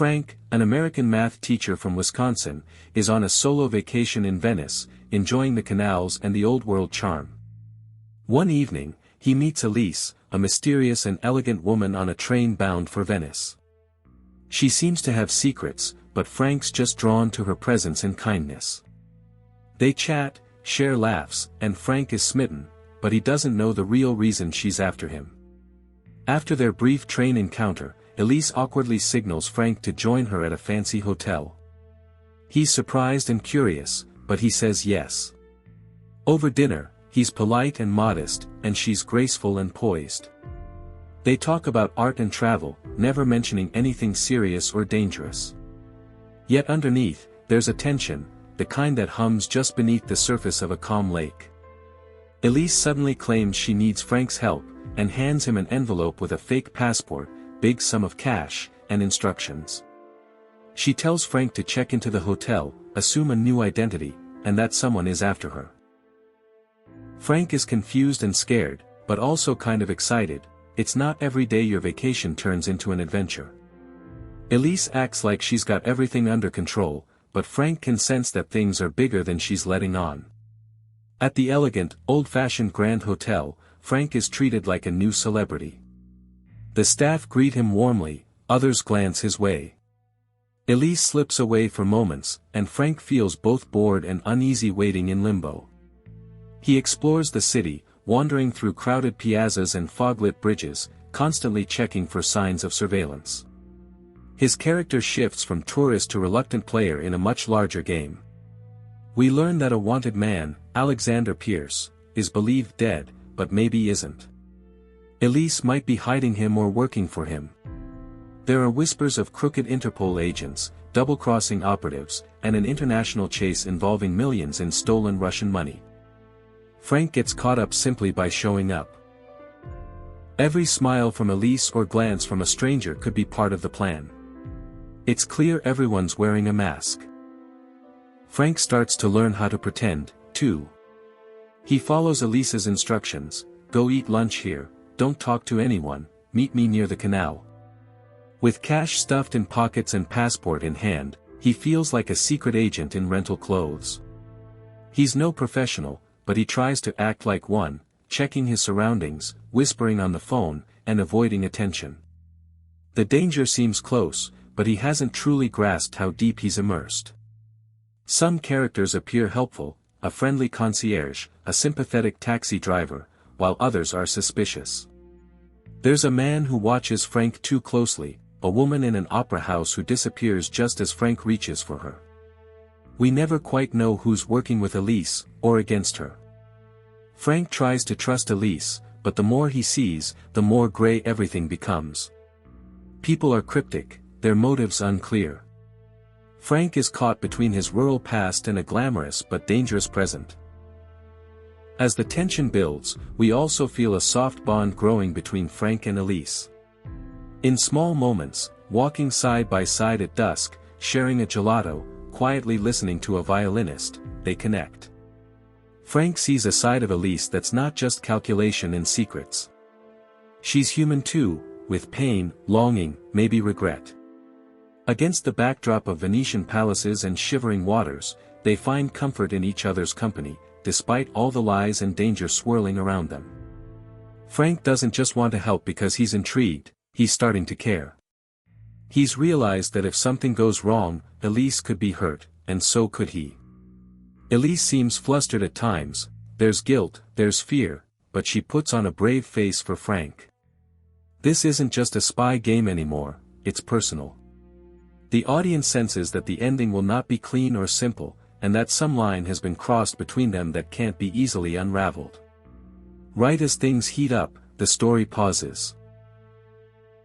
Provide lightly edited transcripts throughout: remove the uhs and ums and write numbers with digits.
Frank, an American math teacher from Wisconsin, is on a solo vacation in Venice, enjoying the canals and the old-world charm. One evening, he meets Elise, a mysterious and elegant woman on a train bound for Venice. She seems to have secrets, but Frank's just drawn to her presence and kindness. They chat, share laughs, and Frank is smitten, but he doesn't know the real reason she's after him. After their brief train encounter, Elise awkwardly signals Frank to join her at a fancy hotel. He's surprised and curious, but he says yes. Over dinner, he's polite and modest, and she's graceful and poised. They talk about art and travel, never mentioning anything serious or dangerous. Yet underneath, there's a tension, the kind that hums just beneath the surface of a calm lake. Elise suddenly claims she needs Frank's help, and hands him an envelope with a fake passport, big sum of cash, and instructions. She tells Frank to check into the hotel, assume a new identity, and that someone is after her. Frank is confused and scared, but also kind of excited. It's not every day your vacation turns into an adventure. Elise acts like she's got everything under control, but Frank can sense that things are bigger than she's letting on. At the elegant, old-fashioned Grand Hotel, Frank is treated like a new celebrity. The staff greet him warmly, others glance his way. Elise slips away for moments, and Frank feels both bored and uneasy waiting in limbo. He explores the city, wandering through crowded piazzas and fog-lit bridges, constantly checking for signs of surveillance. His character shifts from tourist to reluctant player in a much larger game. We learn that a wanted man, Alexander Pierce, is believed dead, but maybe isn't. Elise might be hiding him or working for him. There are whispers of crooked Interpol agents, double-crossing operatives, and an international chase involving millions in stolen Russian money. Frank gets caught up simply by showing up. Every smile from Elise or glance from a stranger could be part of the plan. It's clear everyone's wearing a mask. Frank starts to learn how to pretend, too. He follows Elise's instructions: go eat lunch here, don't talk to anyone, meet me near the canal. With cash stuffed in pockets and passport in hand, he feels like a secret agent in rental clothes. He's no professional, but he tries to act like one, checking his surroundings, whispering on the phone, and avoiding attention. The danger seems close, but he hasn't truly grasped how deep he's immersed. Some characters appear helpful, a friendly concierge, a sympathetic taxi driver, while others are suspicious. There's a man who watches Frank too closely, a woman in an opera house who disappears just as Frank reaches for her. We never quite know who's working with Elise, or against her. Frank tries to trust Elise, but the more he sees, the more gray everything becomes. People are cryptic, their motives unclear. Frank is caught between his rural past and a glamorous but dangerous present. As the tension builds, we also feel a soft bond growing between Frank and Elise. In small moments, walking side by side at dusk, sharing a gelato, quietly listening to a violinist, they connect. Frank sees a side of Elise that's not just calculation and secrets. She's human too, with pain, longing, maybe regret. Against the backdrop of Venetian palaces and shivering waters, they find comfort in each other's company, despite all the lies and danger swirling around them. Frank doesn't just want to help because he's intrigued, he's starting to care. He's realized that if something goes wrong, Elise could be hurt, and so could he. Elise seems flustered at times, there's guilt, there's fear, but she puts on a brave face for Frank. This isn't just a spy game anymore, it's personal. The audience senses that the ending will not be clean or simple, and that some line has been crossed between them that can't be easily unraveled. Right as things heat up, the story pauses.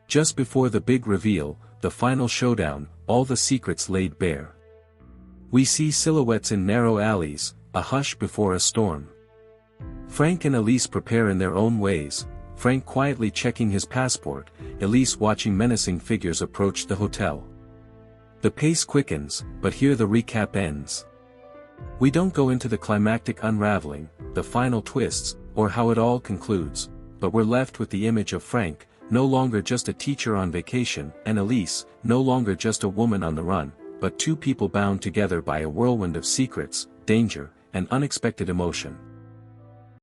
Just before the big reveal, the final showdown, all the secrets laid bare. We see silhouettes in narrow alleys, a hush before a storm. Frank and Elise prepare in their own ways, Frank quietly checking his passport, Elise watching menacing figures approach the hotel. The pace quickens, but here the recap ends. We don't go into the climactic unraveling, the final twists, or how it all concludes, but we're left with the image of Frank, no longer just a teacher on vacation, and Elise, no longer just a woman on the run, but two people bound together by a whirlwind of secrets, danger, and unexpected emotion.